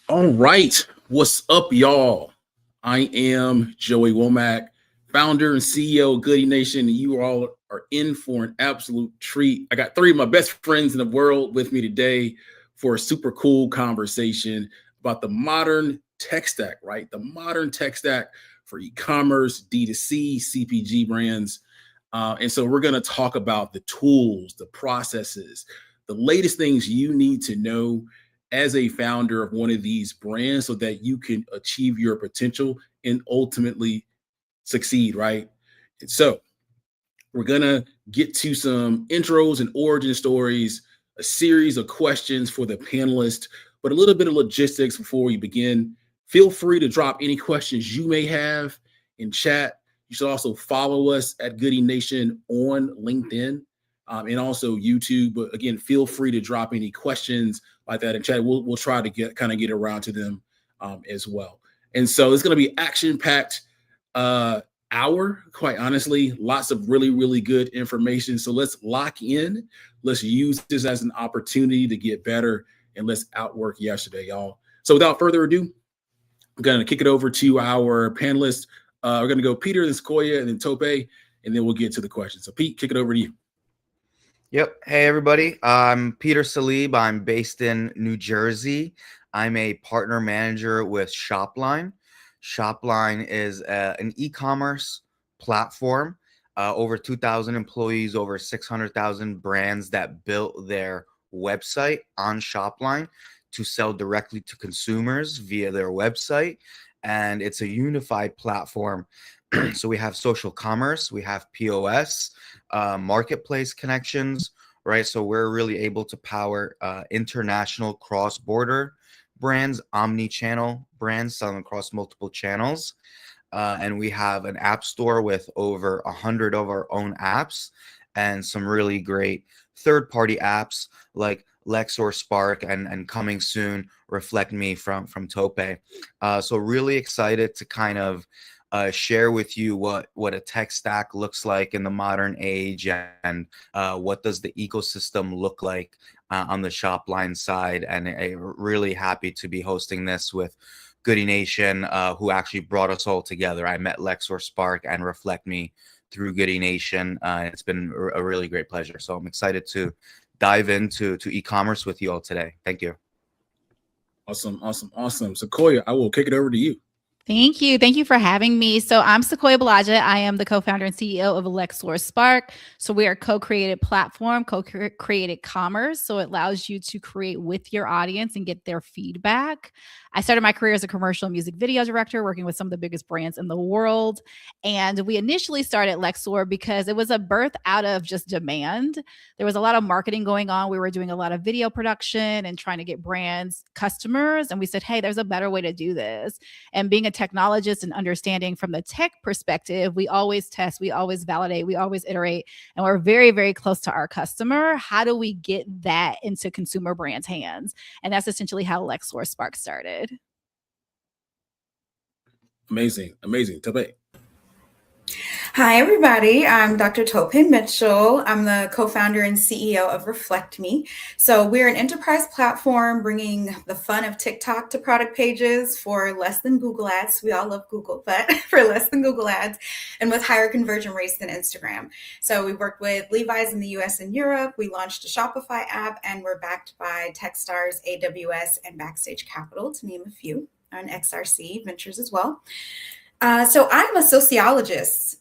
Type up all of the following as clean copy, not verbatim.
All right. What's up, y'all? I am Joey Womack, founder and CEO of Goodie Nation. You all are in for an absolute treat. I got three of my best friends in the world with me today for a super cool conversation about the modern tech stack, right? The modern tech stack for e-commerce, D2C, CPG brands. And so we're going to talk about the tools, the processes, the latest things you need to know as a founder of one of these brands so that you can achieve your potential and ultimately succeed, right? And so we're going to get to some intros and origin stories, a series of questions for the panelists, but a little bit of logistics before we begin. Feel free to drop any questions you may have in chat. You should also follow us at Goodie Nation on LinkedIn and also YouTube. But again, feel free to drop any questions like that in chat. We'll try to get around to them as well. And so it's going to be action packed hour, quite honestly. Lots of really, really good information. So let's lock in. Let's use this as an opportunity to get better and let's outwork yesterday, y'all. So without further ado, I'm going to kick it over to our panelists. We're going to go Peter, then Sequoia, and then Tope, and then we'll get to the questions. So Pete, kick it over to you. Yep. Hey, everybody. I'm Peter Salib. I'm based in New Jersey. I'm a partner manager with SHOPLINE. SHOPLINE is an e-commerce platform. Over 2,000 employees, over 600,000 brands that built their website on SHOPLINE to sell directly to consumers via their website. And it's a unified platform. So we have social commerce, we have POS, marketplace connections, right? So we're really able to power international cross-border brands, omni-channel brands selling across multiple channels. And we have an app store with over 100 of our own apps and some really great third-party apps like Lexore Spark and coming soon, Reflekt Me from Tope. So really excited to kind of share with you what a tech stack looks like in the modern age and what does the ecosystem look like on the SHOPLINE side. And really happy to be hosting this with Goodie Nation, who actually brought us all together. I met Lexore Spark and Reflekt Me through Goodie Nation. It's been a really great pleasure. So I'm excited to dive into e-commerce with you all today. Thank you. Awesome. Sequoia, I will kick it over to you. Thank you. Thank you for having me. So I'm Sequoia Balaja. I am the co-founder and CEO of Lexore Spark. So we are a co-created platform, co-created commerce. So it allows you to create with your audience and get their feedback. I started my career as a commercial music video director, working with some of the biggest brands in the world. And we initially started Lexore because it was a birth out of just demand. There was a lot of marketing going on. We were doing a lot of video production and trying to get brands customers. And we said, hey, there's a better way to do this. And being a technologist and understanding from the tech perspective, we always test, we always validate, we always iterate, and we're very, very close to our customer. How do we get that into consumer brands' hands? And that's essentially how Lexore Spark started. Amazing. Tope. Hi, everybody. I'm Dr. Tope Mitchell. I'm the co-founder and CEO of Reflekt Me. So we're an enterprise platform bringing the fun of TikTok to product pages for less than Google ads. We all love Google, but for less than Google ads and with higher conversion rates than Instagram. So we worked with Levi's in the US and Europe. We launched a Shopify app and we're backed by Techstars, AWS, and Backstage Capital, to name a few, and XRC Ventures as well. So I'm a sociologist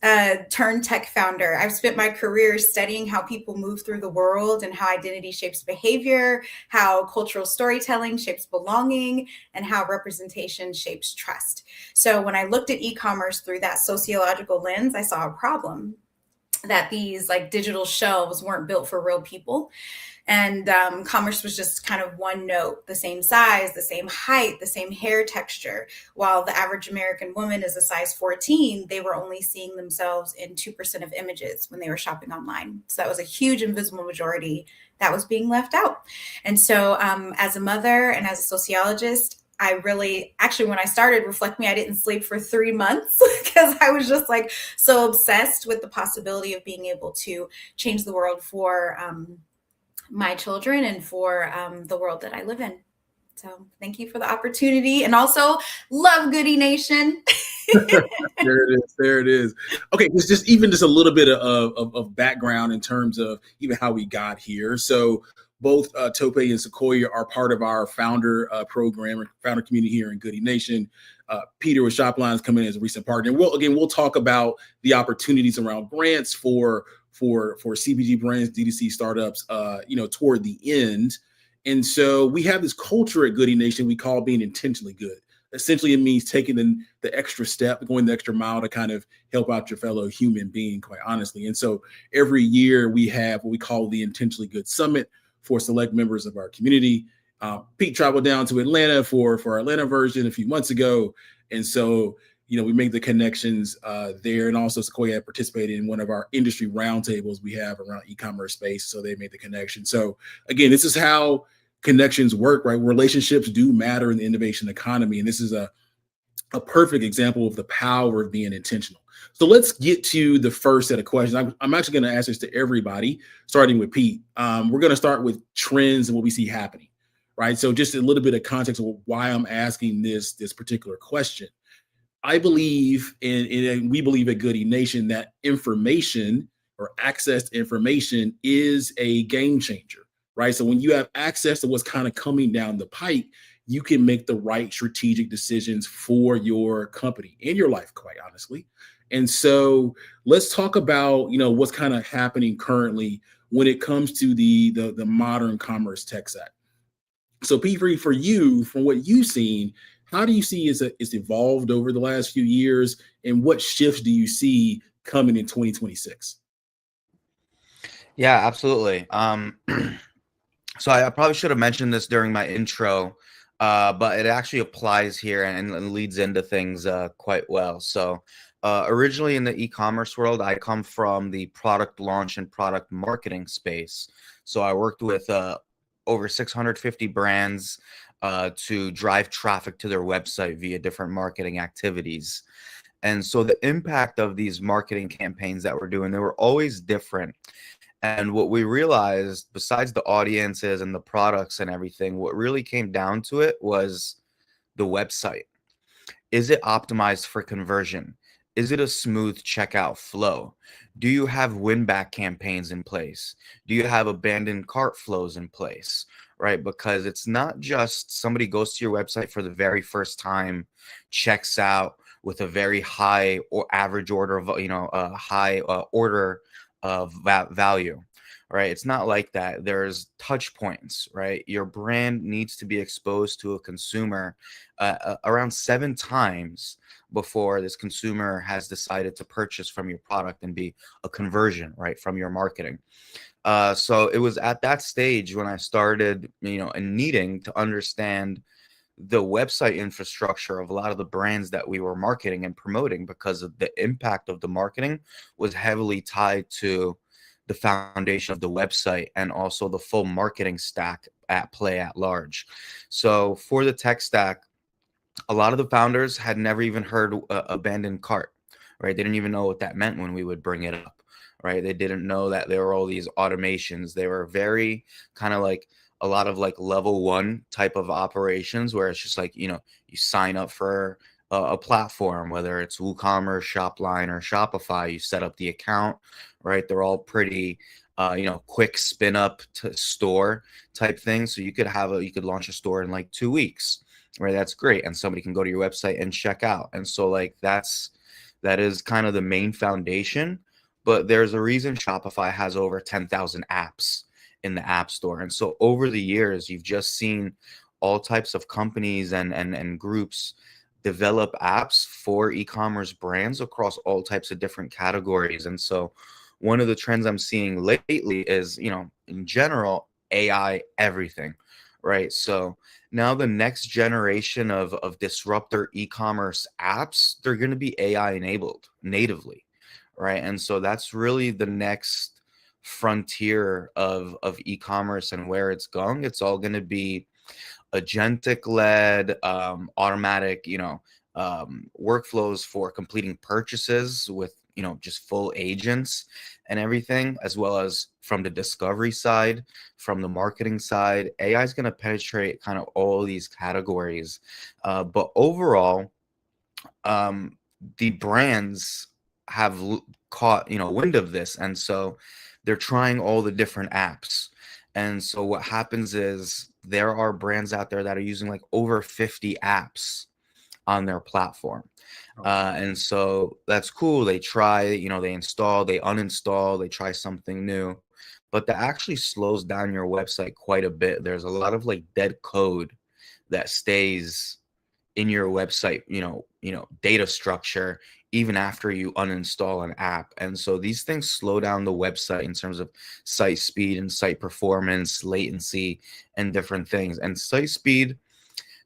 turned tech founder. I've spent my career studying how people move through the world and how identity shapes behavior, how cultural storytelling shapes belonging, and how representation shapes trust. So when I looked at e-commerce through that sociological lens, I saw a problem that these like digital shelves weren't built for real people. And commerce was just kind of one note, the same size, the same height, the same hair texture. While the average American woman is a size 14, they were only seeing themselves in 2% of images when they were shopping online. So that was a huge invisible majority that was being left out. And so as a mother and as a sociologist, I really, actually, when I started Reflekt Me, I didn't sleep for 3 months because I was just like so obsessed with the possibility of being able to change the world for my children and for the world that I live in. So thank you for the opportunity, and also love Goodie Nation. There it is. There it is. Okay, it's just a little bit of background in terms of even how we got here. So both Tope and Sequoia are part of our founder program or founder community here in Goodie Nation. Peter with SHOPLINE is coming in as a recent partner. And we'll talk about the opportunities around grants for CPG brands, D2C startups, toward the end. And so we have this culture at Goodie Nation we call being intentionally good. Essentially, it means taking the extra step, going the extra mile to kind of help out your fellow human being, quite honestly. And so every year we have what we call the Intentionally Good Summit for select members of our community. Pete traveled down to Atlanta for our Atlanta version a few months ago. And so, we make the connections there. And also Sequoia participated in one of our industry roundtables we have around e-commerce space. So they made the connection. So again, this is how connections work, right? Relationships do matter in the innovation economy. And this is a perfect example of the power of being intentional. So let's get to the first set of questions. I'm actually going to ask this to everybody, starting with Pete. We're going to start with trends and what we see happening, right? So just a little bit of context of why I'm asking this particular question. I believe, and we believe at Goodie Nation, that information or access to information is a game changer. Right. So when you have access to what's kind of coming down the pike, you can make the right strategic decisions for your company and your life, quite honestly. And so let's talk about, what's kind of happening currently when it comes to the modern commerce tech stack. So Pete, for you, from what you've seen, how do you see it's evolved over the last few years, and what shifts do you see coming in 2026? Yeah, absolutely. So I probably should have mentioned this during my intro, but it actually applies here and leads into things quite well. So originally in the e-commerce world, I come from the product launch and product marketing space. So I worked with over 650 brands to drive traffic to their website via different marketing activities. And so the impact of these marketing campaigns that we're doing, they were always different. And what we realized, besides the audiences and the products and everything, what really came down to it was the website. Is it optimized for conversion? Is it a smooth checkout flow? Do you have win-back campaigns in place? Do you have abandoned cart flows in place? Right? Because it's not just somebody goes to your website for the very first time, checks out with a very high or average order of, a high order of value, right? It's not like that. There's touch points, right? Your brand needs to be exposed to a consumer around 7 times before this consumer has decided to purchase from your product and be a conversion, right, from your marketing. So it was at that stage when I started, and needing to understand the website infrastructure of a lot of the brands that we were marketing and promoting, because of the impact of the marketing was heavily tied to the foundation of the website and also the full marketing stack at play at large. So for the tech stack, a lot of the founders had never even heard abandoned cart, right? They didn't even know what that meant when we would bring it up, right? They didn't know that there were all these automations. They were very kind of like a lot of like level 1 type of operations where it's just like, you sign up for a platform, whether it's WooCommerce, SHOPLINE, or Shopify. You set up the account, right? They're all pretty, quick spin up to store type things. So you could launch a store in like 2 weeks, right? That's great. And somebody can go to your website and check out. And so like that is kind of the main foundation. But there's a reason Shopify has over 10,000 apps in the App Store. And so over the years, you've just seen all types of companies and groups develop apps for e-commerce brands across all types of different categories. And so one of the trends I'm seeing lately is, in general, AI everything, right? So now the next generation of disruptor e-commerce apps, they're going to be AI enabled natively, right? And so that's really the next frontier of e-commerce and where it's going. It's all going to be agentic led, automatic, workflows for completing purchases with just full agents and everything, as well as from the discovery side, from the marketing side. AI is going to penetrate kind of all these categories. But overall, the brands have caught, wind of this. And so they're trying all the different apps. And so what happens is there are brands out there that are using like over 50 apps on their platform. And so that's cool. They try, they install, they uninstall, they try something new, but that actually slows down your website quite a bit. There's a lot of like dead code that stays in your website, data structure, even after you uninstall an app. And so these things slow down the website in terms of site speed and site performance, latency, and different things. And site speed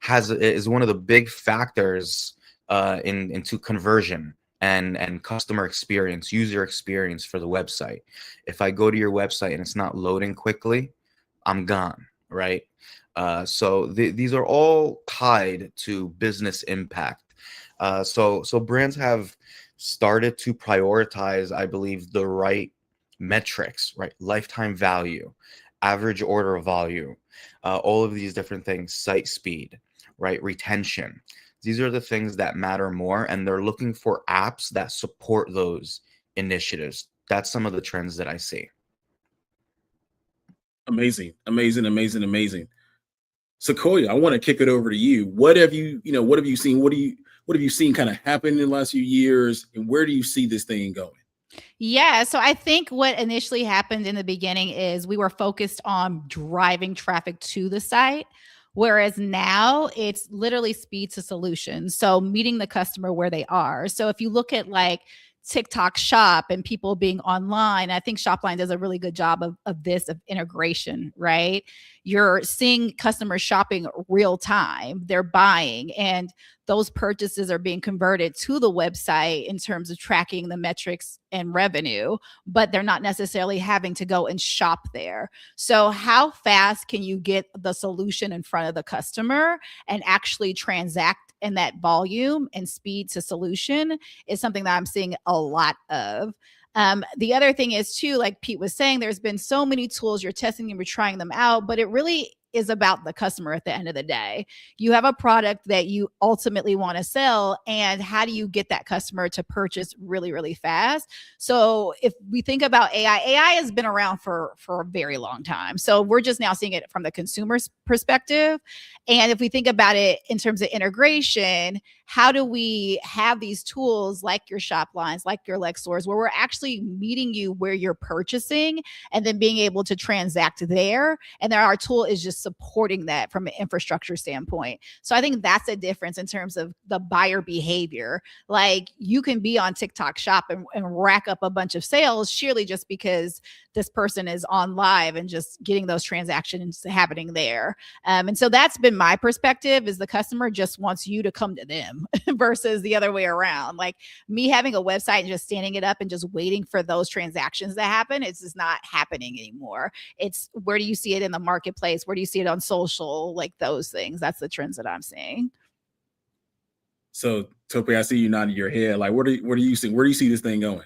is one of the big factors into conversion and customer experience, user experience for the website. If I go to your website and it's not loading quickly, I'm gone, right? So these are all tied to business impact. So brands have started to prioritize, I believe, the right metrics, right? Lifetime value, average order volume, all of these different things, site speed, right? Retention. These are the things that matter more, and they're looking for apps that support those initiatives. That's some of the trends that I see. Amazing, amazing, amazing, amazing. Sequoia, I want to kick it over to you. What have you seen? What have you seen kind of happen in the last few years, and where do you see this thing going? Yeah. So I think what initially happened in the beginning is we were focused on driving traffic to the site. Whereas now it's literally speed to solution. So meeting the customer where they are. So if you look at like TikTok shop and people being online, I think Shopline does a really good job of this, of integration, right? You're seeing customers shopping real time, they're buying, and those purchases are being converted to the website in terms of tracking the metrics and revenue, but they're not necessarily having to go and shop there. So how fast can you get the solution in front of the customer and actually transact in that volume and speed to solution is something that I'm seeing a lot of. The other thing is too, like Pete was saying, there's been so many tools, you're testing them, you're trying them out, but it really is about the customer at the end of the day. You have a product that you ultimately want to sell, and how do you get that customer to purchase really, really fast? So if we think about AI has been around for a very long time. So we're just now seeing it from the consumer's perspective. And if we think about it in terms of integration, how do we have these tools like your Shoplines, like your Lexores, where we're actually meeting you where you're purchasing and then being able to transact there? And then our tool is just supporting that from an infrastructure standpoint. So I think that's a difference in terms of the buyer behavior. Like you can be on TikTok shop and rack up a bunch of sales sheerly just because this person is on live and just getting those transactions happening there. And so that's been my perspective, is the customer just wants you to come to them versus the other way around. Like me having a website and just standing it up and just waiting for those transactions to happen, it's just not happening anymore. It's where do you see it in the marketplace? Where do you see it on social? Like those things. That's the trends that I'm seeing. So Tope, I see you nodding your head. Like, where do you see this thing going?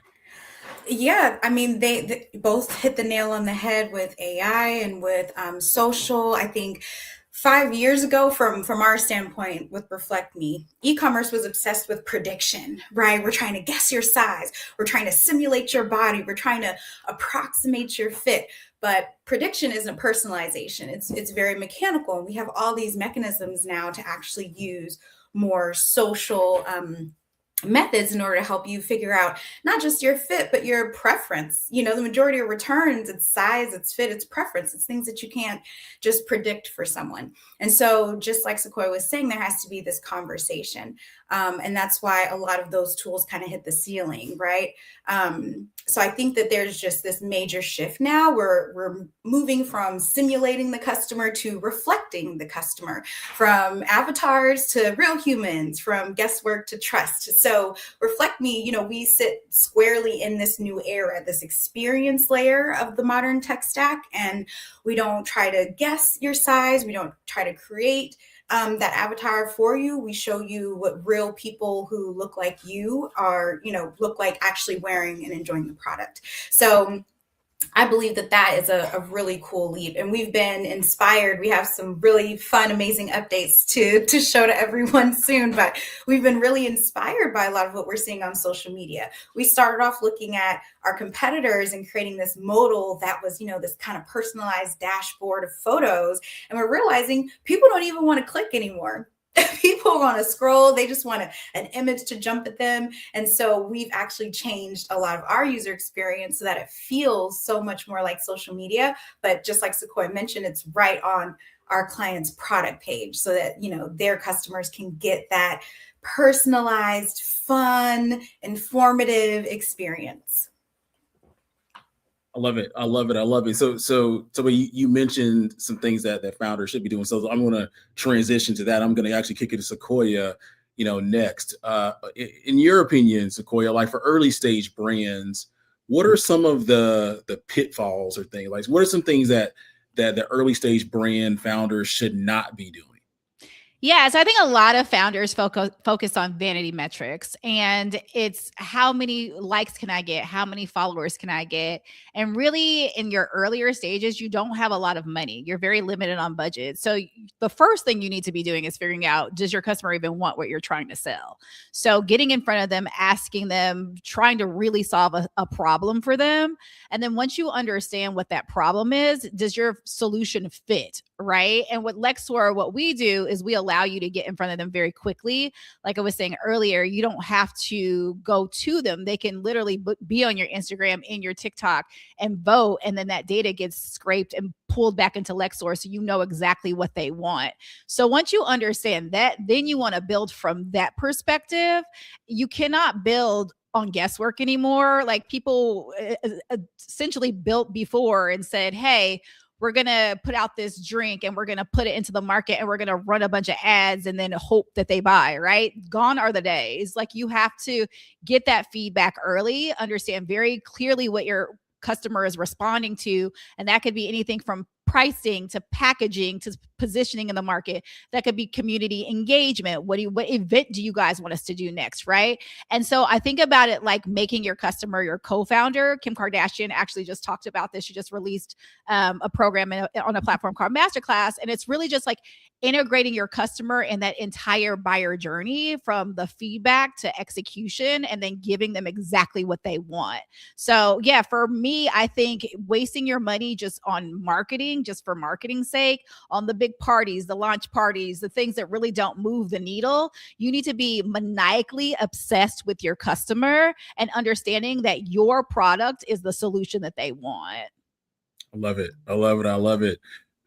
Yeah, I mean, they both hit the nail on the head with AI and with social. I think 5 years ago, from our standpoint with Reflekt Me, e-commerce was obsessed with prediction, right? We're trying to guess your size. We're trying to simulate your body. We're trying to approximate your fit. But prediction isn't personalization. It's very mechanical. And we have all these mechanisms now to actually use more social methods in order to help you figure out not just your fit, but your preference. You know, the majority of returns, it's size, it's fit, it's preference. It's things that you can't just predict for someone. And so just like Sequoia was saying, there has to be this conversation. And that's why a lot of those tools kind of hit the ceiling, right? So I think that there's just this major shift now. We're moving from simulating the customer to reflecting the customer, from avatars to real humans, from guesswork to trust. So Reflekt Me, we sit squarely in this new era, this experience layer of the modern tech stack. And we don't try to guess your size. We don't try to create that avatar for you. We show you what real people who look like you are, look like actually wearing and enjoying the product. So I believe that is a really cool leap, and we've been inspired. We have some really fun, amazing updates to show to everyone soon, but we've been really inspired by a lot of what we're seeing on social media. We started off looking at our competitors and creating this modal that was, this kind of personalized dashboard of photos, and we're realizing people don't even want to click anymore. People want to scroll. They just want an image to jump at them. And so we've actually changed a lot of our user experience so that it feels so much more like social media. But just like Sequoia mentioned, it's right on our client's product page so that, their customers can get that personalized, fun, informative experience. I love it. I love it. I love it. So you mentioned some things that founders should be doing. So I'm going to transition to that. I'm going to actually kick it to Sequoia, next. In your opinion, Sequoia, like for early stage brands, what are some of the pitfalls or things? Like, what are some things that the early stage brand founders should not be doing? Yeah, so I think a lot of founders focus on vanity metrics, and it's how many likes can I get? How many followers can I get? And really in your earlier stages, you don't have a lot of money. You're very limited on budget. So the first thing you need to be doing is figuring out, does your customer even want what you're trying to sell? So getting in front of them, asking them, trying to really solve a problem for them. And then once you understand what that problem is, does your solution fit? Right. And with Lexore, what we do is we allow you to get in front of them very quickly. Like I was saying earlier, you don't have to go to them. They can literally be on your Instagram, in your TikTok, and vote. And then that data gets scraped and pulled back into Lexore, so you know exactly what they want. So once you understand that, then you want to build from that perspective. You cannot build on guesswork anymore. Like people essentially built before and said, hey, we're going to put out this drink and we're going to put it into the market and we're going to run a bunch of ads and then hope that they buy, right? Gone are the days. Like you have to get that feedback early, understand very clearly what your customer is responding to. And that could be anything from pricing to packaging to positioning in the market. That could be community engagement. What event do you guys want us to do next, right? And so I think about it like making your customer your co-founder. Kim Kardashian actually just talked about this. She just released a program on a platform called Masterclass, and it's really just like integrating your customer in that entire buyer journey from the feedback to execution, and then giving them exactly what they want. So yeah, for me, I think wasting your money just on marketing, just for marketing's sake, on the big parties, the launch parties, the things that really don't move the needle, you need to be maniacally obsessed with your customer and understanding that your product is the solution that they want. I love it. I love it. I love it.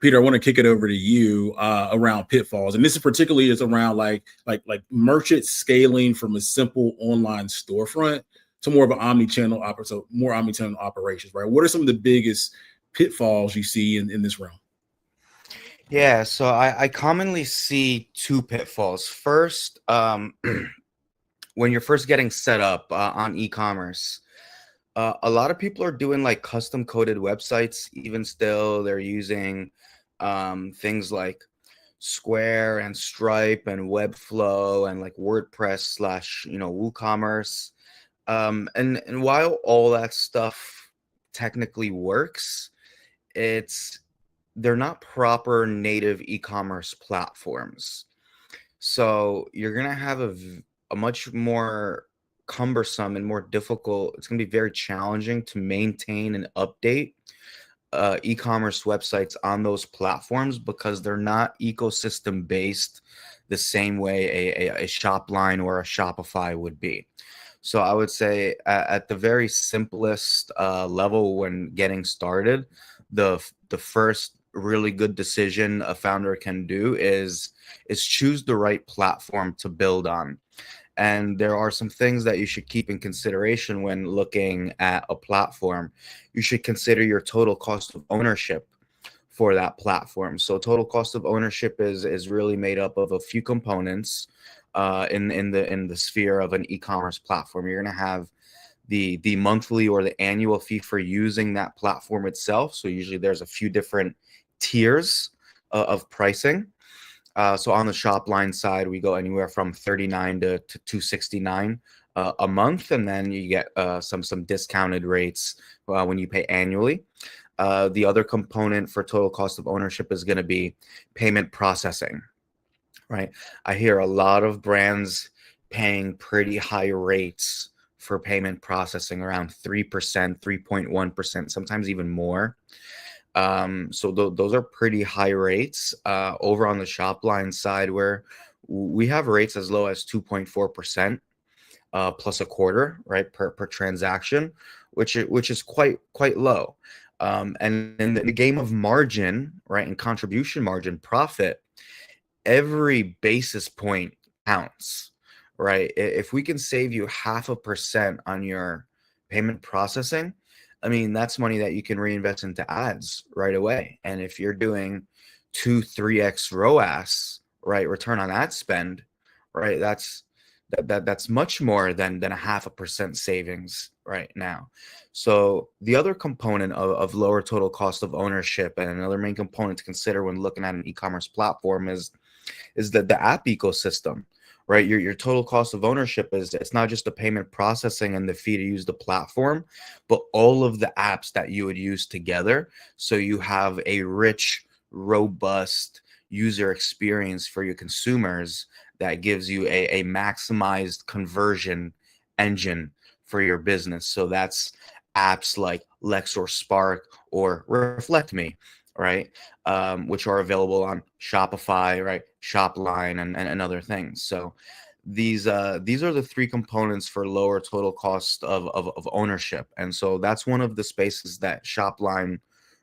Peter, I want to kick it over to you around pitfalls, and this is particularly is around like merchant scaling from a simple online storefront to more of an omni-channel operations, right? What are some of the biggest pitfalls you see in this realm? Yeah, so I commonly see two pitfalls. First, when you're first getting set up on e-commerce, a lot of people are doing like custom coded websites. Even still, they're using things like Square and Stripe and Webflow and like WordPress / WooCommerce. And while all that stuff technically works, they're not proper native e-commerce platforms. So you're gonna have a much more cumbersome and more difficult. It's gonna be very challenging to maintain and update e-commerce websites on those platforms because they're not ecosystem based the same way a SHOPLINE or a Shopify would be. So I would say at the very simplest level when getting started, the first really good decision a founder can do is choose the right platform to build on. And there are some things that you should keep in consideration when looking at a platform. You should consider your total cost of ownership for that platform. So total cost of ownership is really made up of a few components in the sphere of an e-commerce platform. You're going to have the monthly or the annual fee for using that platform itself. So usually there's a few different tiers of pricing. So on the SHOPLINE side, we go anywhere from $39 to $269 a month, and then you get some discounted rates when you pay annually. The other component for total cost of ownership is going to be payment processing, right? I hear a lot of brands paying pretty high rates for payment processing, around 3%, 3.1%, sometimes even more. So those are pretty high rates. Over on the SHOPLINE side, where we have rates as low as 2.4%. Plus a quarter, right, per transaction, which is quite low. And in the game of margin, right, and contribution margin, profit, every basis point counts, right? If we can save you 0.5% on your payment processing, I mean, that's money that you can reinvest into ads right away. And if you're doing 2-3x ROAS, right, return on ad spend, right, that's much more than 0.5% savings right now. So the other component of lower total cost of ownership, and another main component to consider when looking at an e-commerce platform, is the app ecosystem, right? Your total cost of ownership is, it's not just the payment processing and the fee to use the platform, but all of the apps that you would use together. So you have a rich, robust user experience for your consumers that gives you a maximized conversion engine for your business. So that's apps like Lexore Spark or Reflekt Me, right? Which are available on Shopify, right? SHOPLINE and other things. So these are the three components for lower total cost of ownership. And so that's one of the spaces that SHOPLINE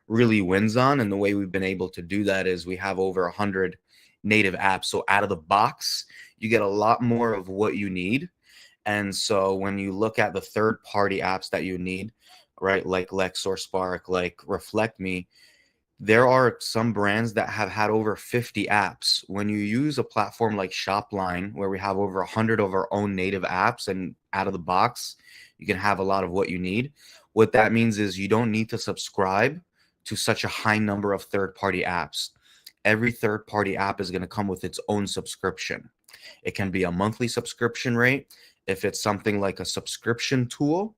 really wins on. And the way we've been able to do that is we have over 100 native apps. So out of the box, you get a lot more of what you need. And so when you look at the third-party apps that you need, right, like Lexore Spark, like Reflekt Me, there are some brands that have had over 50 apps. When you use a platform like SHOPLINE, where we have over 100 of our own native apps, and out of the box, you can have a lot of what you need. What that means is you don't need to subscribe to such a high number of third-party apps. Every third-party app is going to come with its own subscription. It can be a monthly subscription rate. If it's something like a subscription tool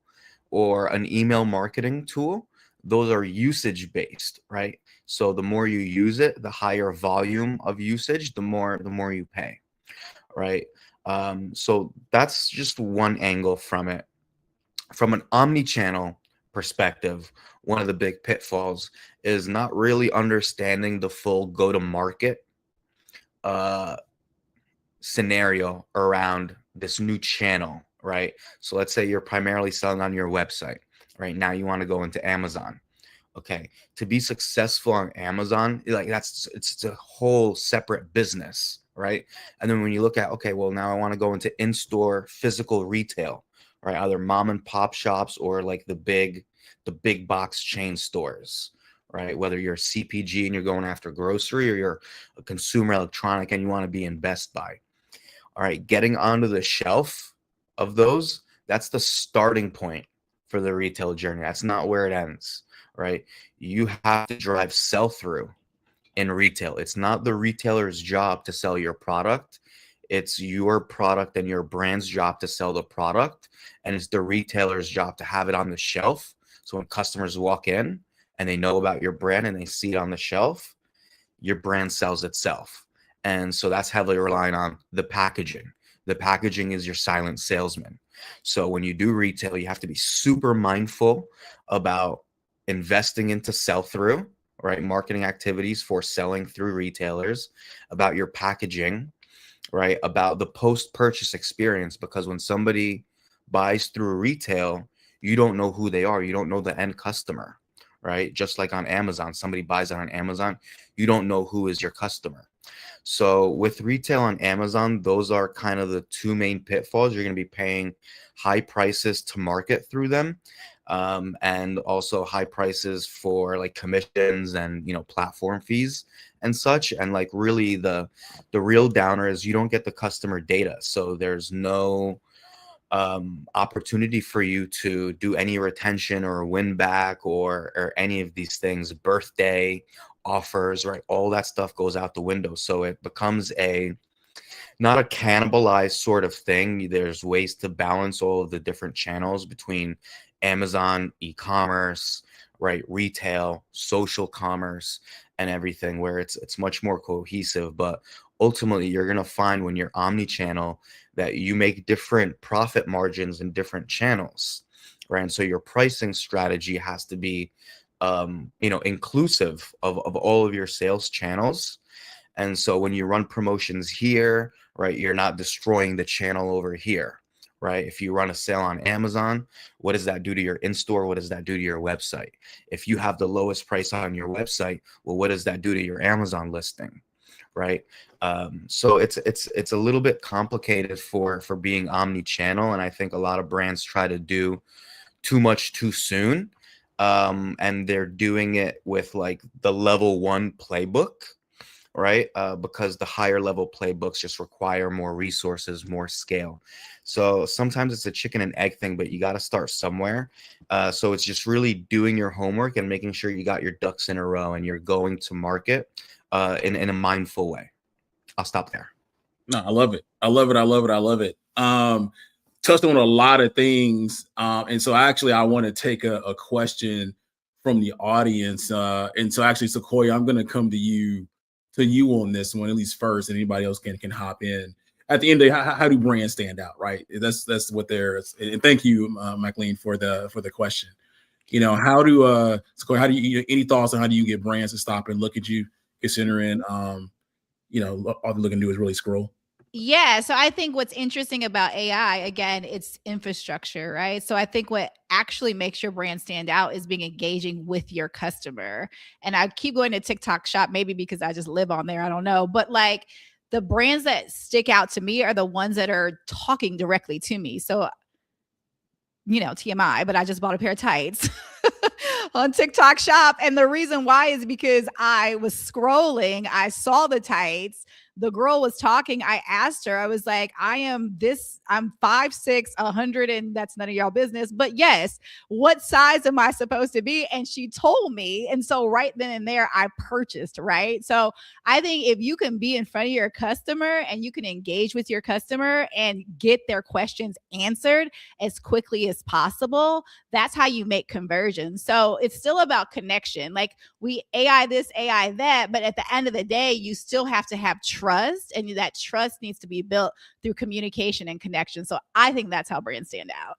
or an email marketing tool, those are usage based, right? So the more you use it, the higher volume of usage, the more you pay, right? So that's just one angle from it. From an omni-channel perspective, one of the big pitfalls is not really understanding the full go-to-market scenario around this new channel, right? So let's say you're primarily selling on your website. Right now you want to go into Amazon. Okay, to be successful on Amazon, like it's a whole separate business, right? And then when you look at, okay, well, now I want to go into in-store physical retail, right? Either mom and pop shops or like the big box chain stores, right? Whether you're a CPG and you're going after grocery, or you're a consumer electronic and you want to be in Best Buy. All right, getting onto the shelf of those, that's the starting point for the retail journey. That's not where it ends, right? You have to drive sell-through in retail. It's not the retailer's job to sell your product. It's your product and your brand's job to sell the product. And it's the retailer's job to have it on the shelf. So when customers walk in and they know about your brand and they see it on the shelf, your brand sells itself. And so that's heavily relying on the packaging. The packaging is your silent salesman. So when you do retail, you have to be super mindful about investing into sell-through, right? Marketing activities for selling through retailers, about your packaging, right? About the post-purchase experience, because when somebody buys through retail, you don't know who they are. You don't know the end customer, right? Just like on Amazon, somebody buys it on Amazon, you don't know who is your customer. So with retail on Amazon, those are kind of the two main pitfalls. You're going to be paying high prices to market through them, and also high prices for like commissions and, platform fees and such. And like really the real downer is you don't get the customer data. So there's no opportunity for you to do any retention or win back or any of these things, birthday offers, right? All that stuff goes out the window. So it becomes not a cannibalized sort of thing. There's ways to balance all of the different channels between Amazon, e-commerce, right, retail, social commerce, and everything, where it's much more cohesive. But ultimately, you're going to find when you're omni-channel that you make different profit margins in different channels, right? And so your pricing strategy has to be inclusive of all of your sales channels. And so when you run promotions here, right, you're not destroying the channel over here, right? If you run a sale on Amazon, what does that do to your in-store? What does that do to your website? If you have the lowest price on your website, well, what does that do to your Amazon listing, right? So it's a little bit complicated for being omni-channel, and I think a lot of brands try to do too much too soon, and they're doing it with like the level 1 playbook, right? Because the higher level playbooks just require more resources, more scale. So sometimes it's a chicken and egg thing, but you got to start somewhere. So it's just really doing your homework and making sure you got your ducks in a row and you're going to market in a mindful way. I'll stop there. No, I love it. I love it. I love it. I love it. Touched on a lot of things. And so actually I want to take a question from the audience. And so actually, Sequoia, I'm going to come to you on this one, at least first, and anybody else can hop in. At the end of the day, how do brands stand out, right? That's what they're. And thank you, McLean, for the question. How do Sequoia, how do you, any thoughts on how do you get brands to stop and look at you, considering all they're looking to do is really scroll? Yeah. So I think what's interesting about AI, again, it's infrastructure, right? So I think what actually makes your brand stand out is being engaging with your customer. And I keep going to TikTok Shop, maybe because I just live on there. I don't know. But like the brands that stick out to me are the ones that are talking directly to me. So, TMI, but I just bought a pair of tights on TikTok Shop. And the reason why is because I was scrolling, I saw the tights. The girl was talking. I asked her, I was like, I'm 5'6", 100, and that's none of y'all business. But yes, what size am I supposed to be? And she told me. And so right then and there, I purchased, right? So I think if you can be in front of your customer and you can engage with your customer and get their questions answered as quickly as possible, that's how you make conversions. So it's still about connection. Like we AI this, AI that, but at the end of the day, you still have to have trust, and that trust needs to be built through communication and connection. So I think that's how brands stand out.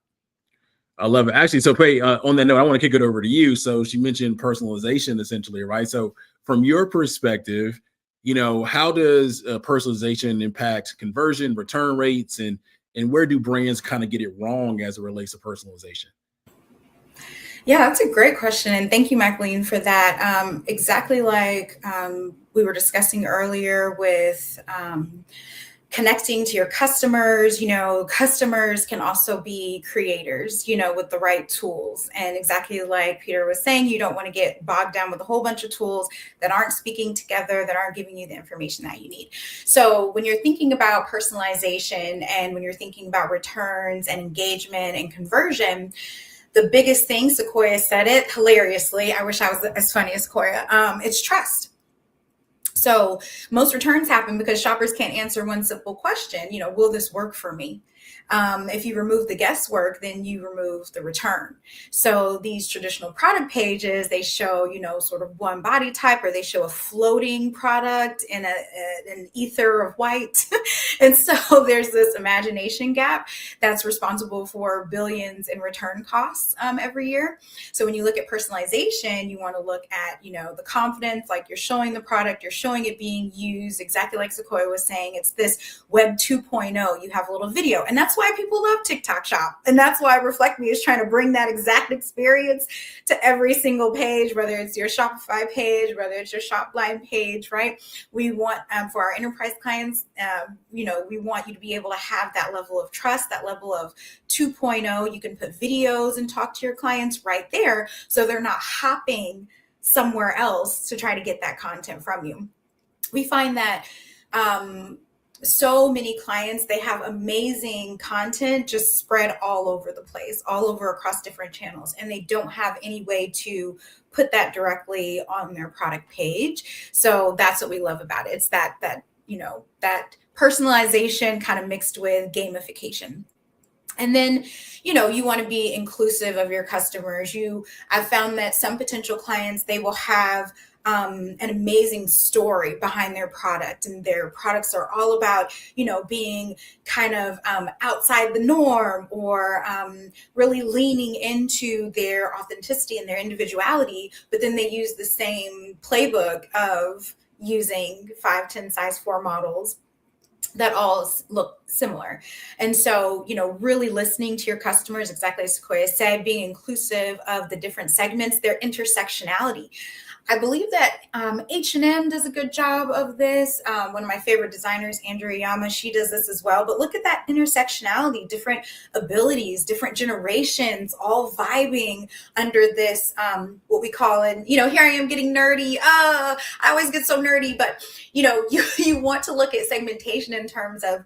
I love it. Actually, so Pei, on that note, I want to kick it over to you. So she mentioned personalization essentially, right? So from your perspective, how does personalization impact conversion, return rates, and where do brands kind of get it wrong as it relates to personalization? Yeah, that's a great question. And thank you, McLean, for that. Exactly like we were discussing earlier with connecting to your customers. Customers can also be creators, with the right tools. And exactly like Peter was saying, you don't want to get bogged down with a whole bunch of tools that aren't speaking together, that aren't giving you the information that you need. So when you're thinking about personalization and when you're thinking about returns and engagement and conversion, the biggest thing, Sequoia said it hilariously, I wish I was as funny as Sequoia, it's trust. So most returns happen because shoppers can't answer one simple question, will this work for me? If you remove the guesswork, then you remove the return. So these traditional product pages, they show, sort of one body type, or they show a floating product in an ether of white. And so there's this imagination gap that's responsible for billions in return costs every year. So when you look at personalization, you want to look at, the confidence, like you're showing the product, you're showing it being used, exactly like Sequoia was saying, it's this web 2.0, you have a little video. And that's why people love TikTok Shop. And that's why Reflekt Me is trying to bring that exact experience to every single page, whether it's your Shopify page, whether it's your SHOPLINE page, right? We want, for our enterprise clients, we want you to be able to have that level of trust, that level of 2.0. You can put videos and talk to your clients right there, so they're not hopping somewhere else to try to get that content from you. We find that so many clients, they have amazing content just spread all over the place, all over across different channels, and they don't have any way to put that directly on their product page. So that's what we love about it. It's that personalization kind of mixed with gamification. And then, you want to be inclusive of your customers. I've found that some potential clients, they will have an amazing story behind their product, and their products are all about, being kind of outside the norm, or really leaning into their authenticity and their individuality. But then they use the same playbook of using 5, 10 size 4 models that all look similar. And so, really listening to your customers, exactly as Sequoia said, being inclusive of the different segments, their intersectionality. I believe that H&M does a good job of this. One of my favorite designers, Andrea Yama, she does this as well. But look at that intersectionality, different abilities, different generations, all vibing under this, what we call it, here I am getting nerdy. I always get so nerdy, but, you want to look at segmentation in terms of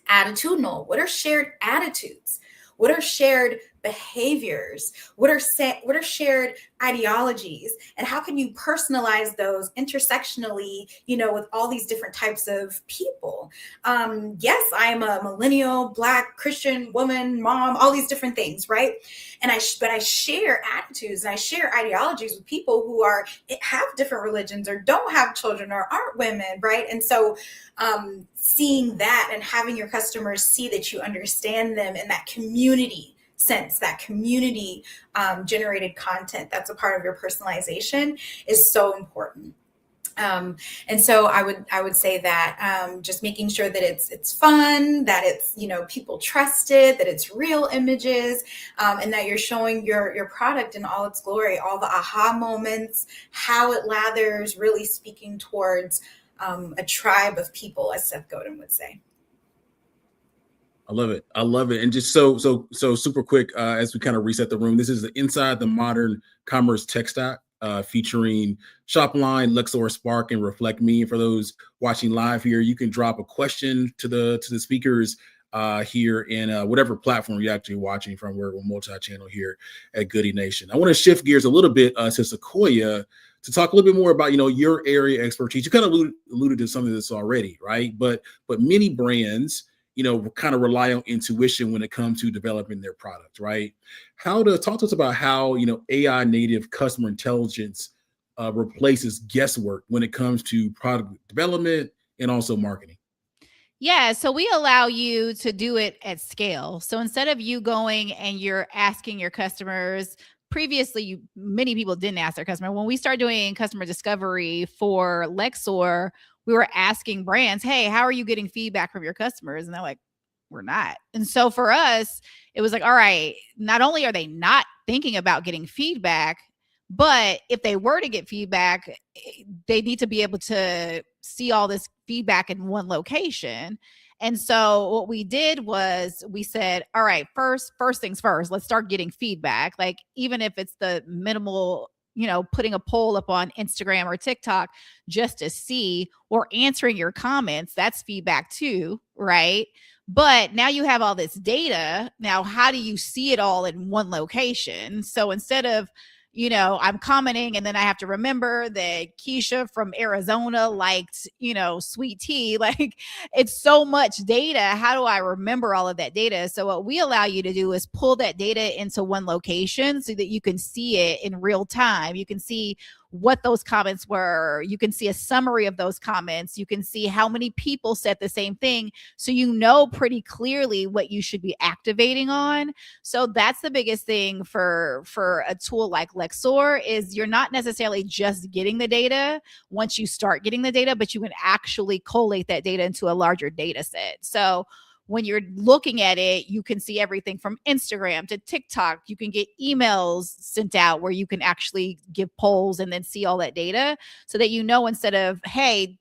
attitudinal. What are shared attitudes? What are shared behaviors? What are shared ideologies? And how can you personalize those intersectionally, with all these different types of people? Yes, I am a millennial, Black, Christian, woman, mom, all these different things, right? But I share attitudes and I share ideologies with people who have different religions, or don't have children, or aren't women, right? And so seeing that and having your customers see that you understand them in that community sense, that community generated content that's a part of your personalization, is so important. And so I would say that just making sure that it's fun, that it's, people trust it, that it's real images, and that you're showing your product in all its glory, all the aha moments, how it lathers, really speaking towards a tribe of people, as Seth Godin would say. I love it. I love it. And just so super quick, as we kind of reset the room, this is the Inside the Modern Commerce Tech Stack, featuring SHOPLINE, Lexore Spark, and Reflekt Me. And for those watching live here, you can drop a question to the speakers here in whatever platform you're actually watching from. We're multi-channel here at Goodie Nation. I want to shift gears a little bit to Sequoia to talk a little bit more about, your area expertise. You kind of alluded to some of this already, right? But many brands, kind of rely on intuition when it comes to developing their product, right? Talk to us about how, AI native customer intelligence replaces guesswork when it comes to product development and also marketing. Yeah, so we allow you to do it at scale. So instead of you going and you're asking your customers, previously many people didn't ask their customer. When we started doing customer discovery for Lexore, we were asking brands, hey, how are you getting feedback from your customers? And they're like, we're not. And so for us, it was like, all right, not only are they not thinking about getting feedback, but if they were to get feedback, they need to be able to see all this feedback in one location. And so what we did was we said, all right, first things first, let's start getting feedback. Like, even if it's the minimal, putting a poll up on Instagram or TikTok just to see, or answering your comments, that's feedback too, right? But now you have all this data. Now, how do you see it all in one location? So instead of, I'm commenting and then I have to remember that Keisha from Arizona liked, sweet tea. Like, it's so much data. How do I remember all of that data? So what we allow you to do is pull that data into one location so that you can see it in real time. You can see what those comments were. You can see a summary of those comments. You can see how many people said the same thing. So pretty clearly what you should be activating on. So that's the biggest thing for a tool like Lexore, is you're not necessarily just getting the data once you start getting the data, but you can actually collate that data into a larger data set. So when you're looking at it, you can see everything from Instagram to TikTok. You can get emails sent out where you can actually give polls and then see all that data, so that instead of, hey,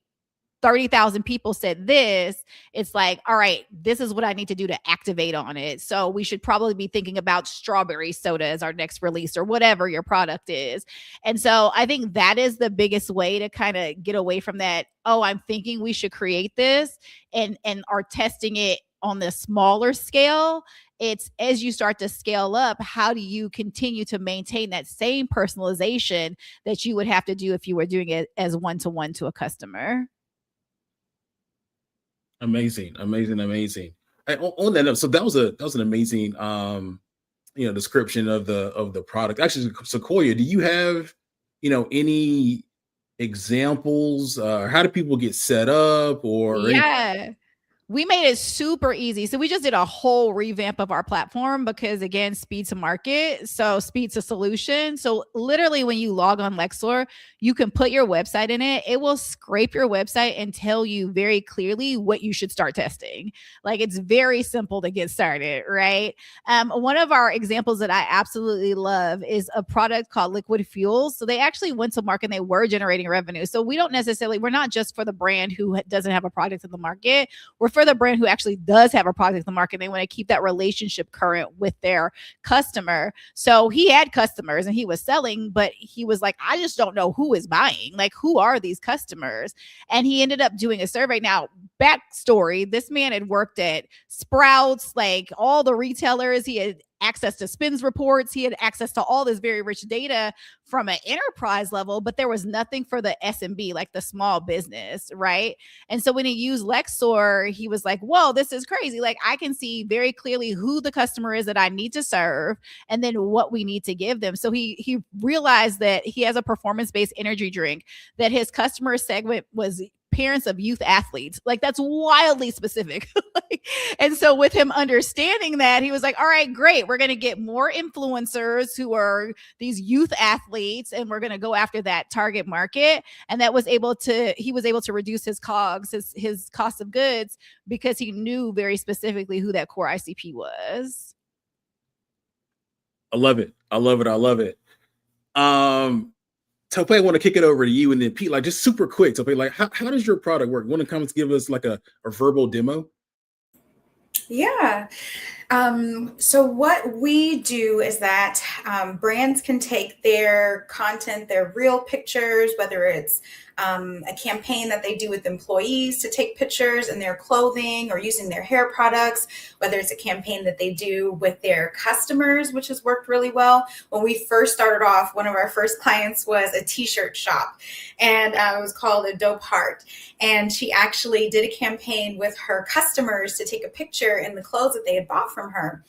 30,000 people said this, it's like, all right, this is what I need to do to activate on it. So we should probably be thinking about strawberry soda as our next release or whatever your product is. And so I think that is the biggest way to kind of get away from that. Oh, I'm thinking we should create this and are testing it on the smaller scale. It's as you start to scale up, how do you continue to maintain that same personalization that you would have to do if you were doing it as one-to-one to a customer? Amazing. And on that note, so that was an amazing description of the product. Actually, Sequoia, do you have any examples? How do people get set up or Yeah. We made it super easy. So we just did a whole revamp of our platform because, again, speed to market. So speed to solution. So literally when you log on Lexore, you can put your website in it. It will scrape your website and tell you very clearly what you should start testing. Like, it's very simple to get started, right? One of our examples that I absolutely love is a product called Liquid Fuels. So they actually went to market and they were generating revenue. So we're not just for the brand who doesn't have a product in the market. We're for the brand who actually does have a product in the market. They want to keep that relationship current with their customer. So he had customers and he was selling, but he was like, I just don't know who is buying. Like, who are these customers? And he ended up doing a survey. Now, backstory, this man had worked at Sprouts, like all the retailers. He had access to spins reports. He had access to all this very rich data from an enterprise level, but there was nothing for the SMB, like the small business, right? And so when he used Lexore, he was like, whoa, this is crazy. Like, I can see very clearly who the customer is that I need to serve and then what we need to give them. So he realized that he has a performance-based energy drink, that his customer segment was parents of youth athletes. Like, that's wildly specific. And so with him understanding that, he was like, all right, great. We're going to get more influencers who are these youth athletes, and we're going to go after that target market. And he was able to reduce his COGS, his cost of goods, because he knew very specifically who that core ICP was. I love it. Tope, I want to kick it over to you, and then Pete, like, just super quick, Tope, like, how does your product work? Want to come and give us like a verbal demo? Yeah. So what we do is that brands can take their content, their real pictures, whether it's a campaign that they do with employees to take pictures in their clothing or using their hair products, whether it's a campaign that they do with their customers, which has worked really well. When we first started off, one of our first clients was a t-shirt shop, and it was called A Dope Heart. And she actually did a campaign with her customers to take a picture in the clothes that they had bought from her.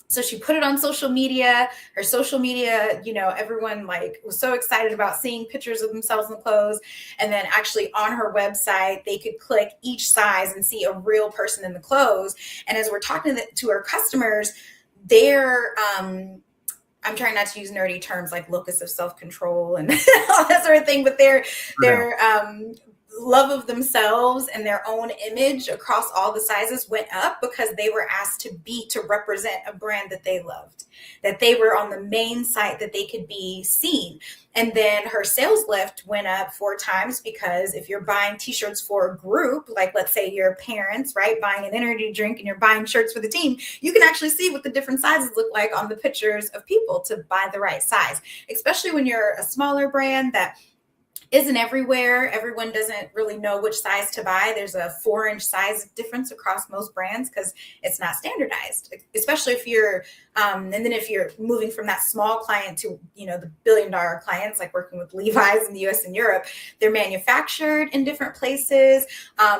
So she put it on social media. Her social media, everyone like was so excited about seeing pictures of themselves in the clothes. And then actually on her website, they could click each size and see a real person in the clothes. And as we're talking to her customers, they're I'm trying not to use nerdy terms like locus of self-control and all that sort of thing, but their love of themselves and their own image across all the sizes went up because they were asked to represent a brand that they loved, that they were on the main site, that they could be seen. And then her sales lift went up 4 times, because if you're buying t-shirts for a group, like let's say your parents, right, buying an energy drink and you're buying shirts for the team, you can actually see what the different sizes look like on the pictures of people to buy the right size, especially when you're a smaller brand that isn't everywhere. Everyone doesn't really know which size to buy. There's a 4-inch size difference across most brands because it's not standardized, especially if you're, and then if you're moving from that small client to, the billion-dollar clients, like working with Levi's in the US and Europe, they're manufactured in different places.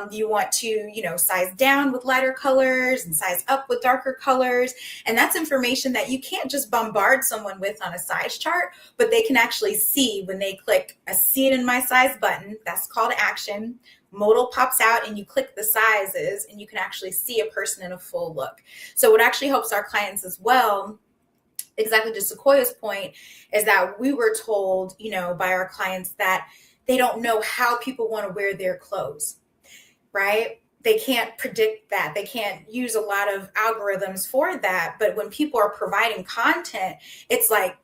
You want to, size down with lighter colors and size up with darker colors. And that's information that you can't just bombard someone with on a size chart, but they can actually see when they click a see it in my size button. That's called action. Modal pops out and you click the sizes and you can actually see a person in a full look. So what actually helps our clients as well, exactly to Sequoia's point, is that we were told, by our clients that they don't know how people want to wear their clothes, right? They can't predict that. They can't use a lot of algorithms for that. But when people are providing content, it's like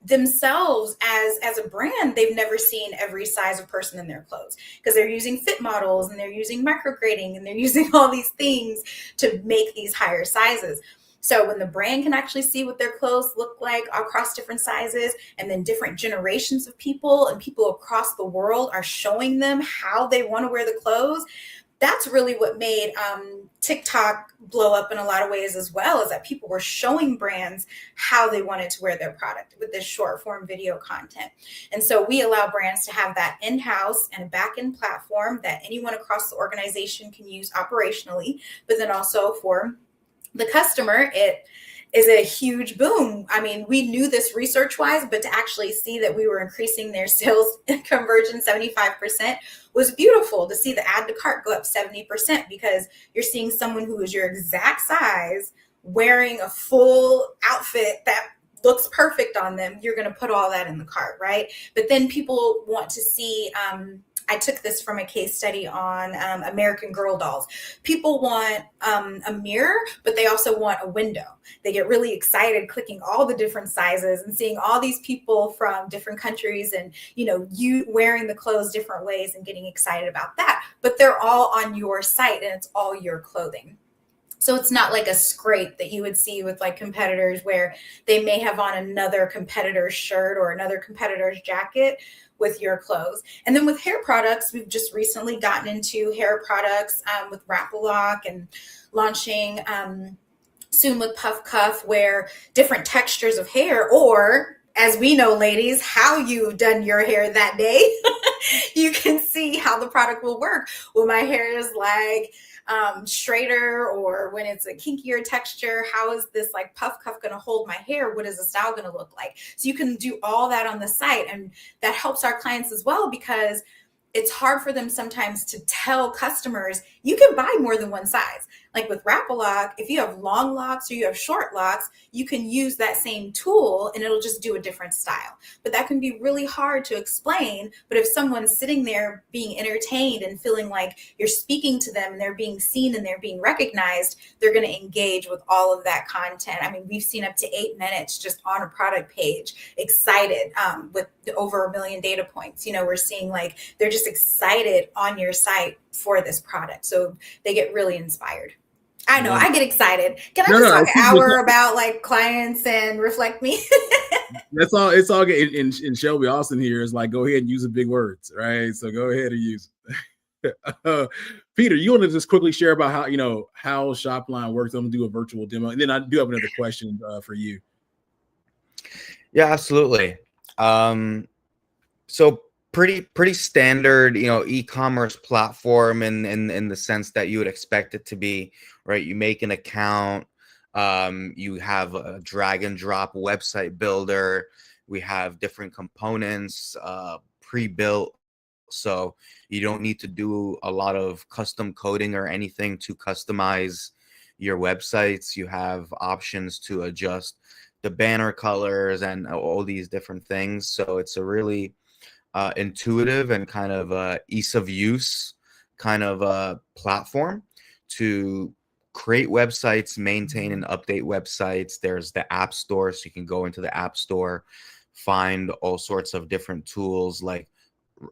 themselves as a brand, they've never seen every size of person in their clothes because they're using fit models and they're using micrograding and they're using all these things to make these higher sizes. So when the brand can actually see what their clothes look like across different sizes, and then different generations of people and people across the world are showing them how they want to wear the clothes, that's really what made TikTok blow up in a lot of ways as well, is that people were showing brands how they wanted to wear their product with this short form video content. And so we allow brands to have that in-house and a back-end platform that anyone across the organization can use operationally, but then also for the customer, it is a huge boom. I mean, we knew this research-wise, but to actually see that we were increasing their sales conversion 75% was beautiful. To see the add to cart go up 70%, because you're seeing someone who is your exact size wearing a full outfit that looks perfect on them. You're going to put all that in the cart, right? But then people want to see, I took this from a case study on American Girl dolls. People want a mirror, but they also want a window. They get really excited clicking all the different sizes and seeing all these people from different countries and, you know, you wearing the clothes different ways and getting excited about that. But they're all on your site and it's all your clothing. So it's not like a scrape that you would see with like competitors where they may have on another competitor's shirt or another competitor's jacket with your clothes. And then with hair products, we've just recently gotten into hair products with Wrap-A-Lock and launching soon with Puff Cuff, where different textures of hair, or as we know, ladies, how you've done your hair that day, you can see how the product will work. When my hair is like straighter, or when it's a kinkier texture, how is this like Puff Cuff going to hold my hair? What is the style going to look like? So you can do all that on the site, and that helps our clients as well, because it's hard for them sometimes to tell customers you can buy more than one size. Like with Wrap-A-Lock, if you have long locks or you have short locks, you can use that same tool and it'll just do a different style. But that can be really hard to explain. But if someone's sitting there being entertained and feeling like you're speaking to them and they're being seen and they're being recognized, they're going to engage with all of that content. I mean, we've seen up to 8 minutes just on a product page, excited with over 1 million data points. You know, we're seeing like they're just excited on your site for this product. So they get really inspired. I know, I get excited. Can I just talk an hour about like clients and Reflekt Me? That's all. It's all good. And Shelby Austin here is like, go ahead and use the big words, right? So go ahead and use it. Peter, you want to just quickly share about how, you know, how Shopline works? I'm gonna do a virtual demo, and then I do have another question for you. Yeah, absolutely. So pretty standard, you know, e-commerce platform in the sense that you would expect it to be, right? You make an account, you have a drag and drop website builder. We have different components pre-built, so you don't need to do a lot of custom coding or anything to customize your websites. You have options to adjust the banner colors and all these different things. So it's a really intuitive and kind of ease of use kind of platform to create websites, maintain and update websites. There's the App Store, so you can go into the App Store, find all sorts of different tools like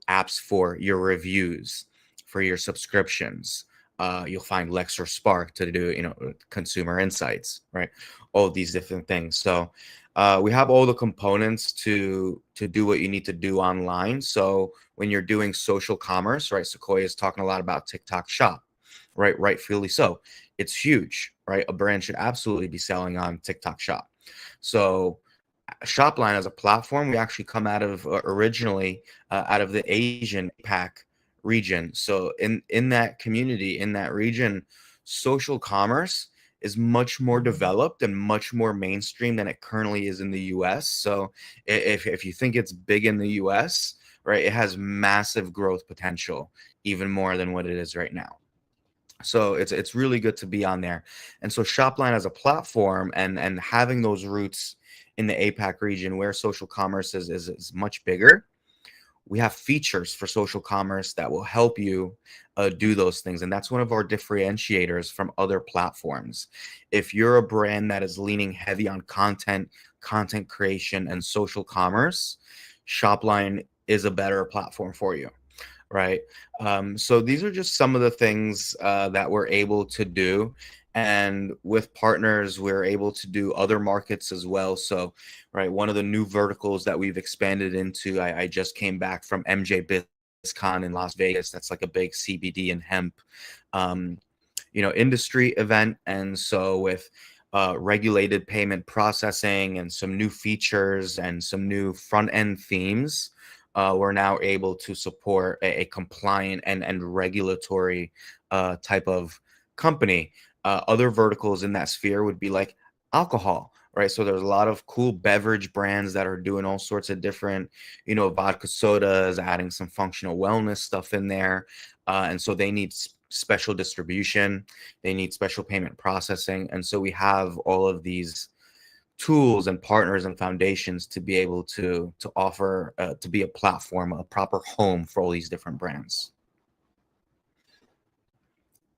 apps for your reviews, for your subscriptions. You'll find Lexore Spark to do, you know, consumer insights, right? All these different things. So we have all the components to do what you need to do online. So when you're doing social commerce, right? Sequoia is talking a lot about TikTok Shop, right? Rightfully so. It's huge, right? A brand should absolutely be selling on TikTok Shop. So Shopline as a platform, we actually come out of originally out of the Asian PAC region. So in that community, in that region, social commerce is much more developed and much more mainstream than it currently is in the US. So if you think it's big in the US, right, it has massive growth potential, even more than what it is right now. So it's really good to be on there. And so Shopline as a platform and having those roots in the APAC region where social commerce is much bigger, we have features for social commerce that will help you do those things. And that's one of our differentiators from other platforms. If you're a brand that is leaning heavy on content content creation and social commerce, SHOPLINE is a better platform for you, right? So these are just some of the things that we're able to do. And with partners, we're able to do other markets as well. So, right, one of the new verticals that we've expanded into, I just came back from MJ BizCon in Las Vegas. That's like a big CBD and hemp, industry event. And so with regulated payment processing and some new features and some new front end themes, we're now able to support a compliant and regulatory type of company. Other verticals in that sphere would be like alcohol, right? So there's a lot of cool beverage brands that are doing all sorts of different, vodka sodas, adding some functional wellness stuff in there. And so they need special distribution, they need special payment processing. And so we have all of these tools and partners and foundations to be able to offer, to be a platform, a proper home for all these different brands.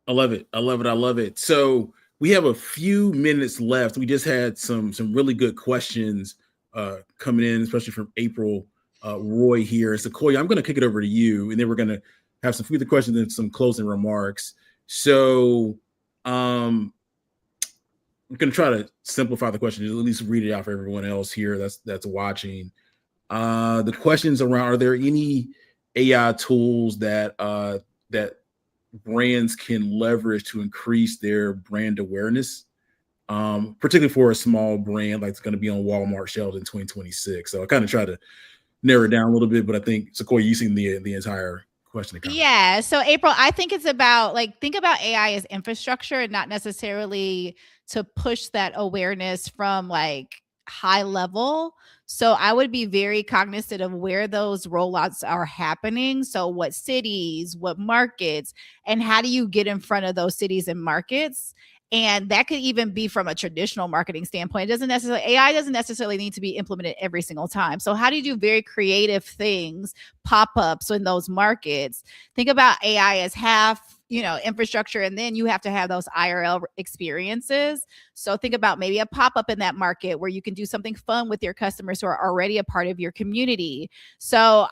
I love it. I love it. I love it. So we have a few minutes left. We just had some really good questions coming in, especially from April Roy here. So Sequoia, I'm going to kick it over to you, and then we're going to have some further questions and some closing remarks. So I'm going to try to simplify the question, at least read it out for everyone else here that's watching. The questions around, are there any AI tools that brands can leverage to increase their brand awareness, particularly for a small brand like it's going to be on Walmart shelves in 2026? So I kind of try to narrow it down a little bit, but I think Sequoia, you've seen the entire question. Yeah. So April, I think it's about think about AI as infrastructure and not necessarily to push that awareness from high level. So I would be very cognizant of where those rollouts are happening. So what cities, what markets, and how do you get in front of those cities and markets? And that could even be from a traditional marketing standpoint. AI doesn't necessarily need to be implemented every single time. So how do you do very creative things, pop-ups in those markets? Think about AI as half, infrastructure, and then you have to have those IRL experiences. So think about maybe a pop-up in that market where you can do something fun with your customers who are already a part of your community. So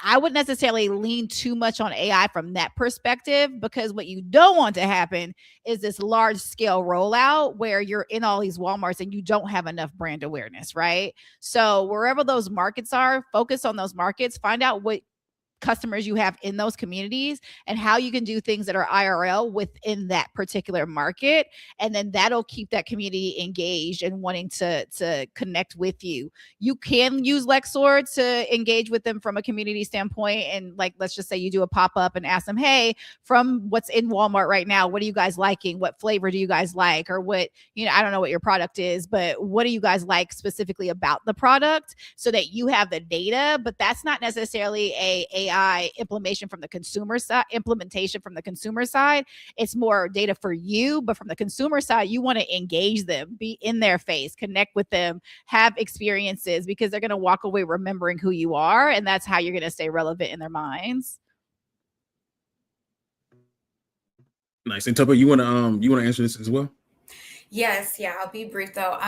I wouldn't necessarily lean too much on AI from that perspective, because what you don't want to happen is this large scale rollout where you're in all these Walmarts and you don't have enough brand awareness, right? So wherever those markets are, focus on those markets, find out what customers you have in those communities and how you can do things that are IRL within that particular market. And then that'll keep that community engaged and wanting to connect with you. You can use Lexore to engage with them from a community standpoint. And let's just say you do a pop-up and ask them, hey, from what's in Walmart right now, what are you guys liking? What flavor do you guys like? Or what, I don't know what your product is, but what do you guys like specifically about the product, so that you have the data? But that's not necessarily a AI implementation from the consumer side. It's more data for you, but from the consumer side, you want to engage them, be in their face, connect with them, have experiences, because they're going to walk away remembering who you are, and that's how you're going to stay relevant in their minds. Nice. And Tupper, you want to answer this as well? Yes, yeah, I'll be brief though.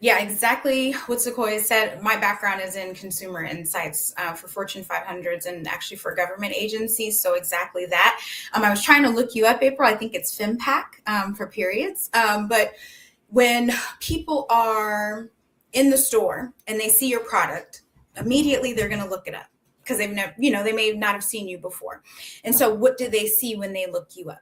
Yeah, exactly what Sequoia said. My background is in consumer insights for Fortune 500s and actually for government agencies. So exactly that. I was trying to look you up, April. I think it's FIMPAC for periods. But when people are in the store and they see your product, immediately they're going to look it up because they've never, they may not have seen you before. And so what do they see when they look you up?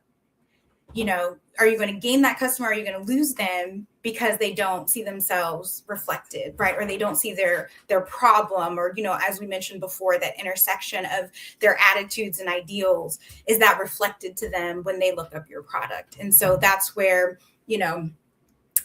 Are you going to gain that customer? Are you going to lose them because they don't see themselves reflected, right? Or they don't see their problem, or, as we mentioned before, that intersection of their attitudes and ideals, is that reflected to them when they look up your product? And so that's where,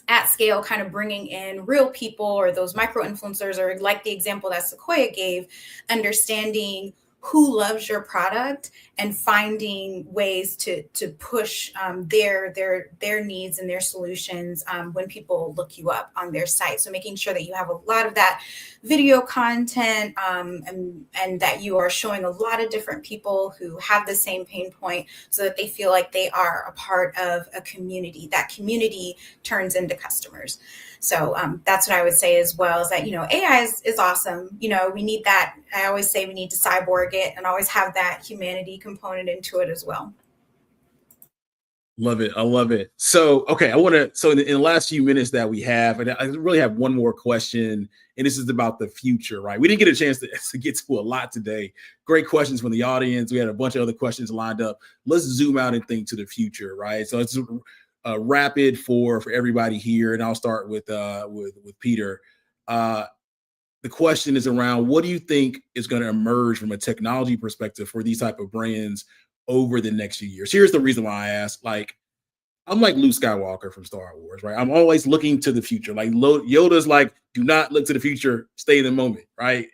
at scale, kind of bringing in real people or those micro influencers, or like the example that Sequoia gave, understanding who loves your product and finding ways to push their needs and their solutions when people look you up on their site. So making sure that you have a lot of that video content and that you are showing a lot of different people who have the same pain point so that they feel like they are a part of a community. That community turns into customers. So that's what I would say as well, is that, AI is awesome. We need that. I always say we need to cyborg it and always have that humanity component into it as well. Love it. I love it. So, okay, so in the last few minutes that we have, and I really have one more question, and this is about the future, right? We didn't get a chance to get to a lot today. Great questions from the audience. We had a bunch of other questions lined up. Let's zoom out and think to the future, right? So it's rapid for everybody here, and I'll start with Peter. The question is around, what do you think is going to emerge from a technology perspective for these type of brands over the next few years? Here's the reason why I asked. I'm like Luke Skywalker from Star Wars, right? I'm always looking to the future. Like Yoda's like, do not look to the future, stay in the moment, right?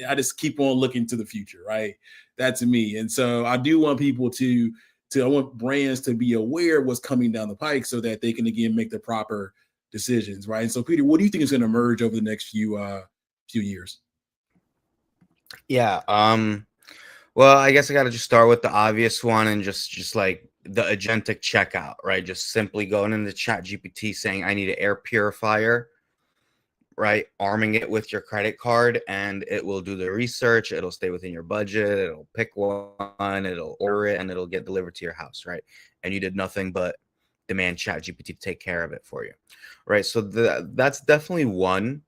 I just keep on looking to the future, right? That's me. And so I do want people I want brands to be aware of what's coming down the pike so that they can, again, make the proper decisions, right? And so, Peter, what do you think is going to emerge over the next few years? Yeah. Well, I guess I got to just start with the obvious one and just like the agentic checkout, right? Just simply going into ChatGPT saying, I need an air purifier, right? Arming it with your credit card, and it will do the research. It'll stay within your budget. It'll pick one, it'll order it, and it'll get delivered to your house, right? And you did nothing but demand ChatGPT to take care of it for you, right? So that's definitely one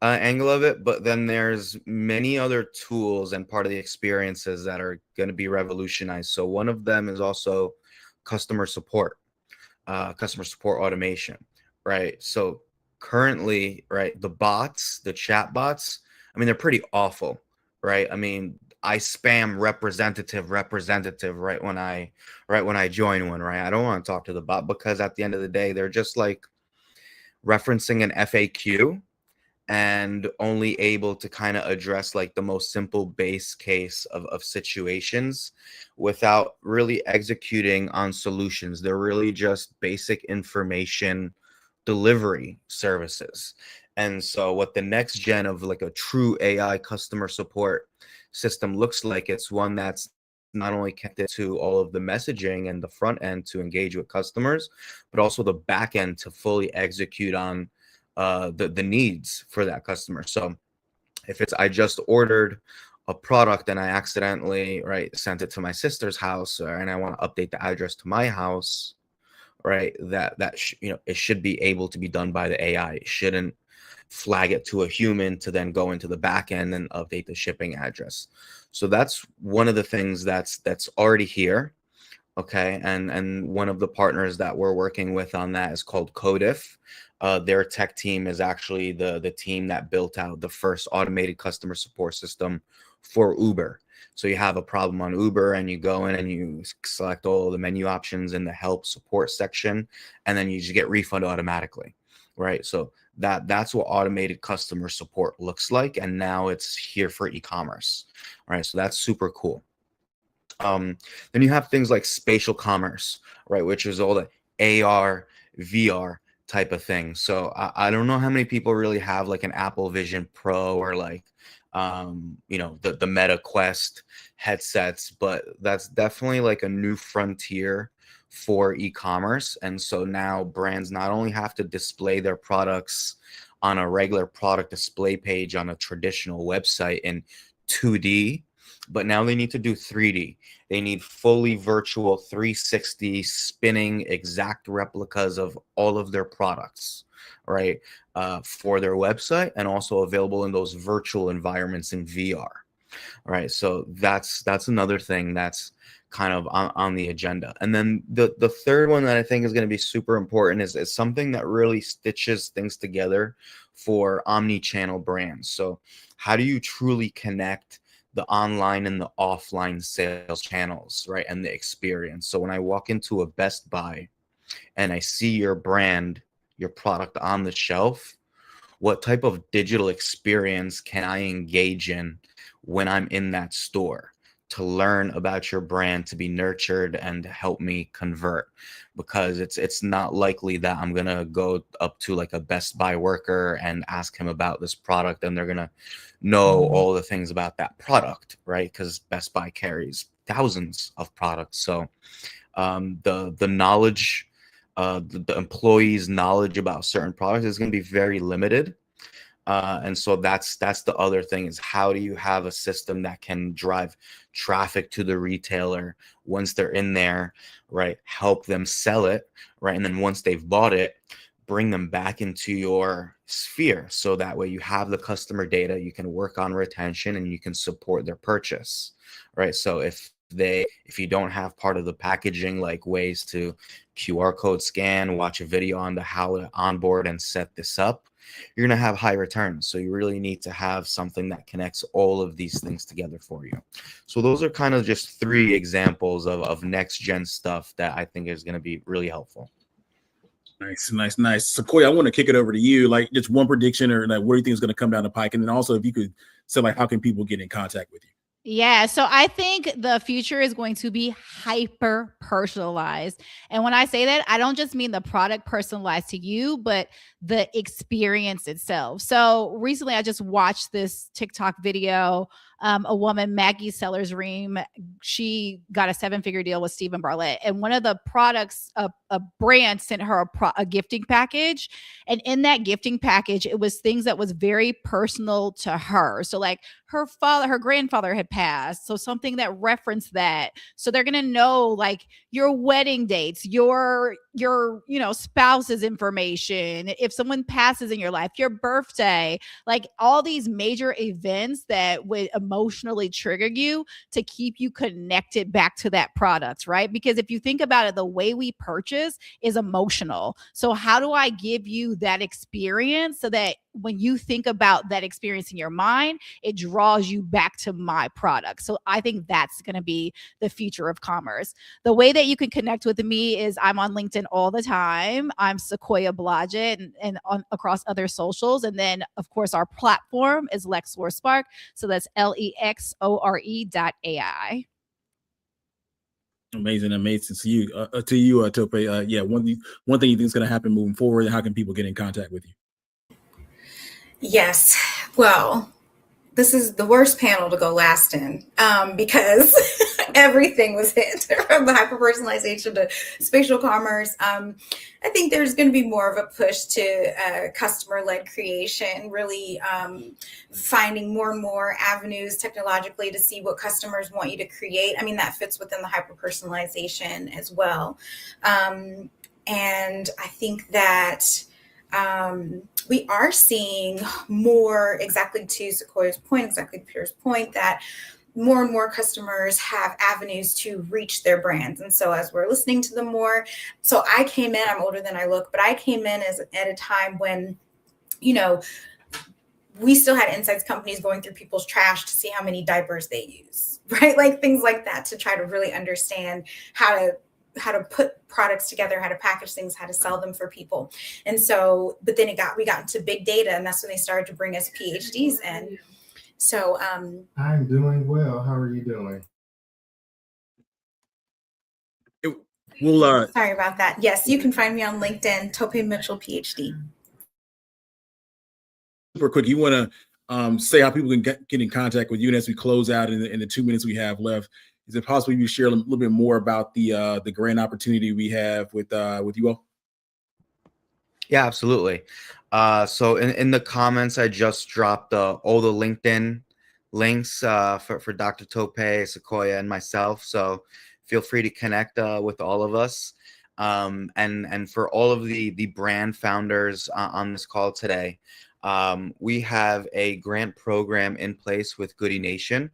angle of it, but then there's many other tools and part of the experiences that are going to be revolutionized. So one of them is also customer support automation, right? So currently, right, the chat bots, I mean, they're pretty awful, right? I mean, I spam representative right when I join one, right? I don't want to talk to the bot because at the end of the day, they're just like referencing an FAQ and only able to kind of address like the most simple base case of situations without really executing on solutions. They're really just basic information delivery services. And so what the next gen of like a true AI customer support system looks like, it's one that's not only connected to all of the messaging and the front end to engage with customers, but also the back end to fully execute on the needs for that customer. So if it's, I just ordered a product and I accidentally sent it to my sister's house, and I want to update the address to my house, right? It should be able to be done by the AI. It shouldn't flag it to a human to then go into the back end and update the shipping address. So that's one of the things that's already here. Okay, and one of the partners that we're working with on that is called Codif. Their tech team is actually the team that built out the first automated customer support system for Uber. So you have a problem on Uber and you go in and you select all the menu options in the help support section, and then you just get refunded automatically, right? So that's what automated customer support looks like, and now it's here for e-commerce, right? So that's super cool. Then you have things like spatial commerce, right? Which is all the AR, VR type of thing. So I don't know how many people really have like an Apple Vision Pro or like, the Meta Quest headsets, but that's definitely like a new frontier for e-commerce. And so now brands not only have to display their products on a regular product display page on a traditional website in 2D, but now they need to do 3D. They need fully virtual 360 spinning exact replicas of all of their products, right? For their website, and also available in those virtual environments in VR, right? So that's another thing that's kind of on the agenda. And then the third one that I think is going to be super important is something that really stitches things together for omni-channel brands. So how do you truly connect the online and the offline sales channels, right? And the experience. So when I walk into a Best Buy and I see your brand, your product on the shelf, what type of digital experience can I engage in when I'm in that store to learn about your brand, to be nurtured, and help me convert, because it's not likely that I'm gonna go up to like a Best Buy worker and ask him about this product and they're gonna know all the things about that product, right? Because Best Buy carries thousands of products. So the knowledge, the employees' knowledge about certain products is going to be very limited. And so that's the other thing, is how do you have a system that can drive traffic to the retailer once they're in there, right? Help them sell it, right? And then once they've bought it, bring them back into your sphere, so that way you have the customer data, you can work on retention, and you can support their purchase, right? So if you don't have part of the packaging, like ways to QR code scan, watch a video on how to onboard and set this up, you're going to have high returns. So you really need to have something that connects all of these things together for you. So those are kind of just 3 examples of next gen stuff that I think is going to be really helpful. Nice. Sequoia, I want to kick it over to you. Like, just one prediction, or like, what do you think is going to come down the pike? And then also, if you could say, like, how can people get in contact with you? Yeah, so I think the future is going to be hyper personalized. And when I say that, I don't just mean the product personalized to you, but the experience itself. So recently I just watched this TikTok video. A woman, Maggie Sellers-Ream, she got a 7-figure deal with Stephen Bartlett. And one of the products, a brand sent her a gifting package. And in that gifting package, it was things that was very personal to her. So like her grandfather had passed. So something that referenced that. So they're going to know like your wedding dates, your spouse's information. If someone passes in your life, your birthday, like all these major events that would emotionally trigger you to keep you connected back to that product, right? Because if you think about it, the way we purchase is emotional. So how do I give you that experience so that when you think about that experience in your mind, it draws you back to my product? So I think that's going to be the future of commerce. The way that you can connect with me is I'm on LinkedIn all the time. I'm Sequoia Blodgett and across other socials. And then, of course, our platform is Lexore Spark. So that's LEXORE.ai. Amazing. To you, Tope. Yeah, one thing you think is going to happen moving forward, and how can people get in contact with you? Yes. Well, this is the worst panel to go last in because everything was hit, from the hyper-personalization to spatial commerce. I think there's going to be more of a push to customer-led creation, really finding more and more avenues technologically to see what customers want you to create. I mean, that fits within the hyper-personalization as well. And I think that we are seeing more, exactly to Sequoia's point, exactly to Peter's point, that more and more customers have avenues to reach their brands. And so as we're listening to them more, so I came in, I'm older than I look, but I came in at a time when, we still had insights companies going through people's trash to see how many diapers they use, right? Like things like that, to try to really understand how to put products together, how to package things, how to sell them for people. And so, but then we got into big data, and that's when they started to bring us PhDs in. So I'm doing well. How are you doing? Sorry about that. Yes, you can find me on LinkedIn, Tope Mitchell, PhD. Super quick, you want to say how people can get in contact with you, and as we close out in the 2 minutes we have left, is it possible you share a little bit more about the grant opportunity we have with you all? Yeah, absolutely. So in the comments, I just dropped all the LinkedIn links for Dr. Tope, Sequoia, and myself. So feel free to connect with all of us. And for all of the brand founders on this call today, we have a grant program in place with Goodie Nation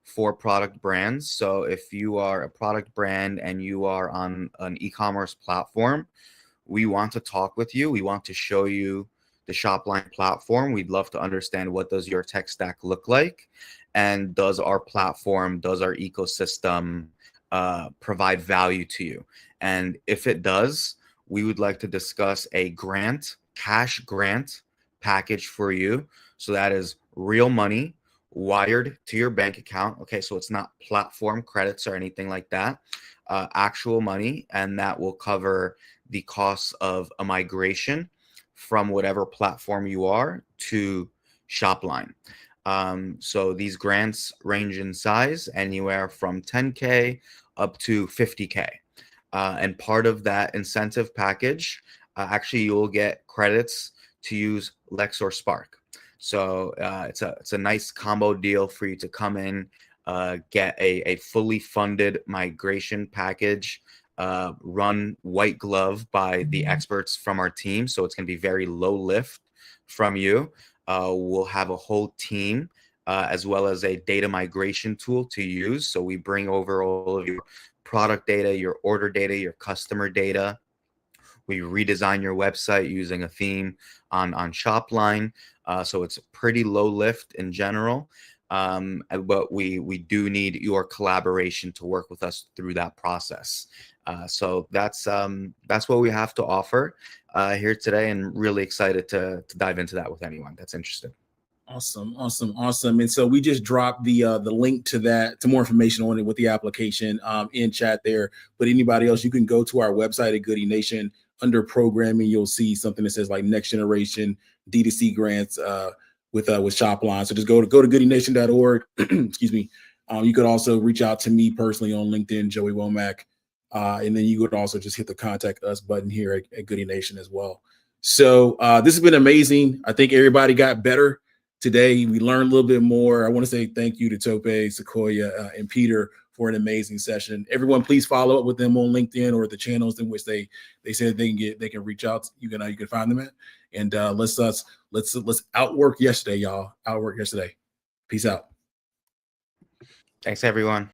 for product brands. So if you are a product brand and you are on an e-commerce platform, we want to talk with you. We want to show you the SHOPLINE platform. We'd love to understand, what does your tech stack look like? And does our platform, does our ecosystem provide value to you? And if it does, we would like to discuss a cash grant package for you. So that is real money, wired to your bank account. Okay, so it's not platform credits or anything like that. Actual money, and that will cover the costs of a migration from whatever platform you are to SHOPLINE. So these grants range in size anywhere from 10K up to 50K. And part of that incentive package, actually you'll get credits to use Lexore Spark. So it's a nice combo deal for you to come in, get a fully funded migration package, run white glove by the experts from our team. So it's going to be very low lift from you. We'll have a whole team as well as a data migration tool to use. So we bring over all of your product data, your order data, your customer data. We redesign your website using a theme on SHOPLINE. So it's pretty low lift in general. But we do need your collaboration to work with us through that process. So that's what we have to offer here today, and really excited to dive into that with anyone that's interested. Awesome. And so we just dropped the link to that, to more information on it with the application in chat there. But anybody else, you can go to our website at Goodie Nation. Under programming, you'll see something that says like next generation D2C grants with SHOPLINE. So just go to goodienation.org. Excuse me. You could also reach out to me personally on LinkedIn, Joey Womack. And then you could also just hit the contact us button here at Goodie Nation as well. So this has been amazing. I think everybody got better today. We learned a little bit more. I want to say thank you to Tope, Sequoia, and Peter for an amazing session. Everyone, please follow up with them on LinkedIn or the channels in which they said they can reach out. You can find them at. And let's outwork yesterday, y'all. Outwork yesterday. Peace out. Thanks, everyone.